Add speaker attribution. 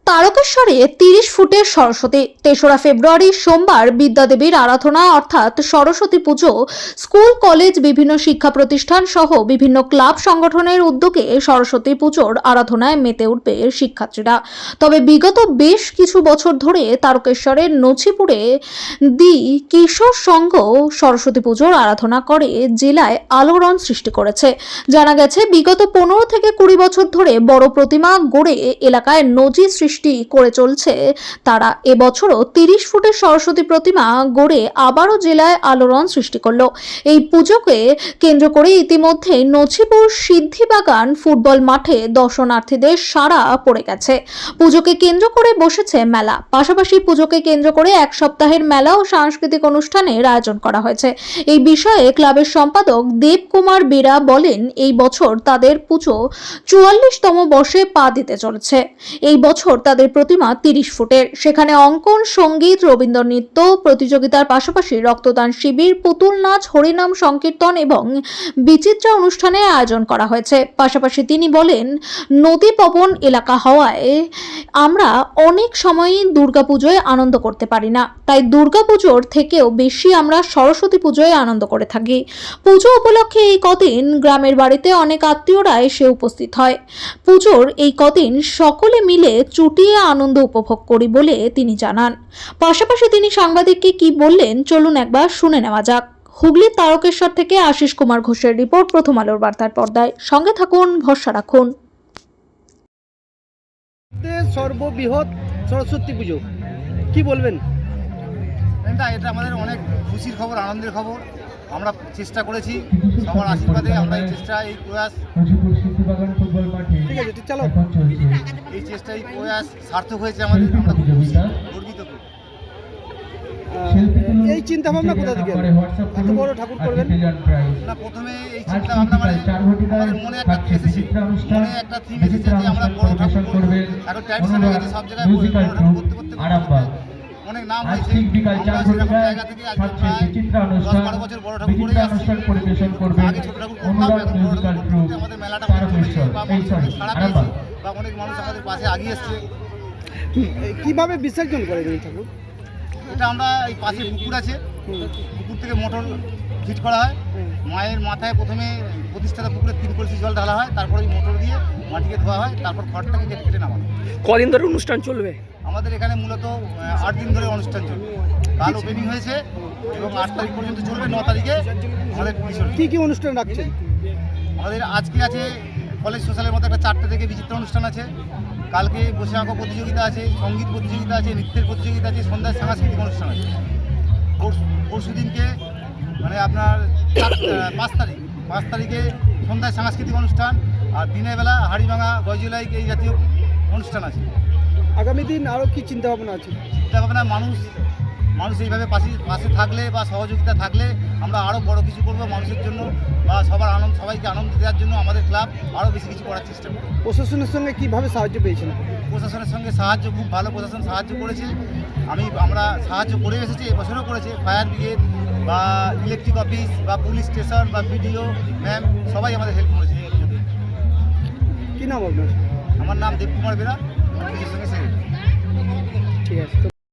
Speaker 1: তারকেশ্বরে ৩০ ফুটের সরস্বতী। ৩রা ফেব্রুয়ারি সোমবার বিদ্যাদেবীর আরাধনা অর্থাৎ সরস্বতী পুজো স্কুল কলেজ বিভিন্ন শিক্ষা প্রতিষ্ঠান সহ বিভিন্ন ক্লাব সংগঠনের উদ্যোগে সরস্বতী পুজোর আরাধনায় মেতে উঠবে শিক্ষার্থীরা। তবে বিগত বেশ কিছু বছর ধরে তারকেশ্বরের নছিপুরে দি কিশোর সংঘ সরস্বতী পুজোর আরাধনা করে জেলায় আলোড়ন সৃষ্টি করেছে। জানা গেছে বিগত ১৫ থেকে ২০ বছর ধরে বড় প্রতিমা গড়ে এলাকায় নজির সৃষ্টি করে চলছে তারা। এবছরও ৩০ ফুটের সরস্বতী প্রতিমা গড়ে আবারও জেলায় আলোড়ন সৃষ্টি করলো। এই পুজোকে কেন্দ্র করে ইতিমধ্যে নছিপুর সিদ্ধিবাগান ফুটবল মাঠে দর্শনার্থীদের সাড়া পড়ে গেছে। পুজোকে কেন্দ্র করে বসেছে মেলা, পাশাপাশি পুজোকে কেন্দ্র করে এক সপ্তাহের মেলা ও সাংস্কৃতিক অনুষ্ঠানের আয়োজন করা হয়েছে। এই বিষয়ে ক্লাবের সম্পাদক দেবকুমার বেরা বলেন, এই বছর তাদের পুজো ৪৪তম বর্ষে পা দিতে চলেছে। এই বছর তাদের প্রতিমা ৩০ ফুটের। সেখানে অঙ্কন, সঙ্গীত, রবীন্দ্র নৃত্য প্রতিযোগিতার পাশাপাশি রক্তদান শিবির, পুতুল নাচ, হরিনাম সংকীর্তন এবং বিচিত্রা অনুষ্ঠানের আয়োজন করা হয়েছে। পাশাপাশি তিনি বলেন, নদী পবন এলাকা হওয়ায় আমরা অনেক সময়ই দুর্গাপুজোয় আনন্দ করতে পারি না, তাই দুর্গাপুজোর থেকেও বেশি আমরা সরস্বতী পুজোয় আনন্দ করে থাকি। পুজো উপলক্ষে এই কদিন গ্রামের বাড়িতে অনেক আত্মীয়রা এসে উপস্থিত হয়। পুজোর এই কদিন সকলে মিলে চুটিয়ে আনন্দ উপভোগ করি বলে তিনি জানান। পাশাপাশি তিনি সাংবাদিককে কি বললেন চলুন একবার শুনে নেওয়া যাক। হুগলির তারকেশ্বর থেকে আশিস কুমার ঘোষের রিপোর্ট, প্রথম আলোর বার্তার পর্দায়। সঙ্গে থাকুন, ভরসা রাখুন।
Speaker 2: সর্ববৃহৎ সরস্বতী পুজো কি বলবেন?
Speaker 3: এটা আমাদের অনেক খুশির খবর, আনন্দের খবর। আমরা চেষ্টা করেছি, সবার আশীর্বাদে আমরা এই চেষ্টা, এই প্রয়াস,
Speaker 2: ঠিক আছে চলো,
Speaker 3: এই চেষ্টা, এই প্রয়াস সার্থক হয়েছে আমাদের। আমরা খুব খুশি, গর্বিত।
Speaker 2: এই চিন্তা ভাবনা কোথা থেকে এত বড় ঠাকুর করবেন?
Speaker 3: না, প্রথমে এই চিন্তা ভাবনা মানে আমাদের মনে একটা এসেছে, মনে একটা থিম এসেছে যে আমরা বড় ঠাকুর করবো। এখন ট্র্যাডিশন হয়ে গেছে, সব জায়গায় বড় ঠাকুর করতে অনেক নাম হয়েছে। আমরা সেরকম জায়গা থেকে আজকে প্রায় ১০-১২ বছর বড় ঠাকুর করে আসছি। আগে ছোট ঠাকুর করতাম, এখন বড় ঠাকুর করতে আমাদের মেলাটা চলেছে বা মানুষ অনেক সাড়া পেয়েছে বা অনেক মানুষ আমাদের পাশে এগিয়ে এসছে।
Speaker 2: কিভাবে বিসর্জন করেন এই ঠাকুর?
Speaker 3: এটা আমরা এই পাশে পুকুর আছে, পুকুর থেকে মোটর ফিট করা হয়। মায়ের মাথায় প্রথমে প্রতিষ্ঠাতা পুকুরে ৩ কলসি জল ঢালা হয়, তারপরে ওই মোটর দিয়ে মাটিকে ধোয়া হয়, তারপর খড়টাকে কেটে কেটে নামানো।
Speaker 2: কদিন ধরে অনুষ্ঠান চলবে?
Speaker 3: আমাদের এখানে মূলত ৮ দিন ধরে অনুষ্ঠান চলবে। কাল ওপেনিং হয়েছে এবং ৮ তারিখ পর্যন্ত চলবে। ৯ তারিখে আমাদের
Speaker 2: কী কী অনুষ্ঠান রাখছে?
Speaker 3: আমাদের আজকে আছে কলেজ সোশ্যালের মতো একটা ৪টে থেকে বিচিত্র অনুষ্ঠান আছে। কালকে বসে আঁকো প্রতিযোগিতা আছে, সঙ্গীত প্রতিযোগিতা আছে, নৃত্যের প্রতিযোগিতা আছে, সন্ধ্যায় সাংস্কৃতিক অনুষ্ঠান আছে। পরশু দিনকে মানে আপনার ৫ তারিখে সন্ধ্যায় সাংস্কৃতিক অনুষ্ঠান, আর দিনের বেলা হাড়িভাঙা, গজলাইক এই জাতীয় অনুষ্ঠান আছে।
Speaker 2: আগামী দিন আরও কি চিন্তাভাবনা আছে?
Speaker 3: চিন্তাভাবনা মানুষ এইভাবে পাশে থাকলে বা সহযোগিতা থাকলে আমরা আরও বড় কিছু করবো মানুষের জন্য বা সবাইকে আনন্দ দেওয়ার জন্য আমাদের ক্লাব আরও বেশি কিছু করার চেষ্টা করবে।
Speaker 2: প্রশাসনের সঙ্গে কীভাবে সাহায্য পেয়েছেন?
Speaker 3: প্রশাসনের সঙ্গে সাহায্য খুব ভালো, প্রশাসন সাহায্য করেছে। আমরা সাহায্য করে এসেছি, এবছরও করেছে। ফায়ার ব্রিগেড বা ইলেকট্রিক অফিস বা পুলিশ স্টেশন বা বিডিও ম্যাম সবাই আমাদের হেল্প করেছে।
Speaker 2: কী নাম আপনার?
Speaker 3: আমার নাম দেবকুমার বেরা, সঙ্গে
Speaker 2: ঠিক আছে।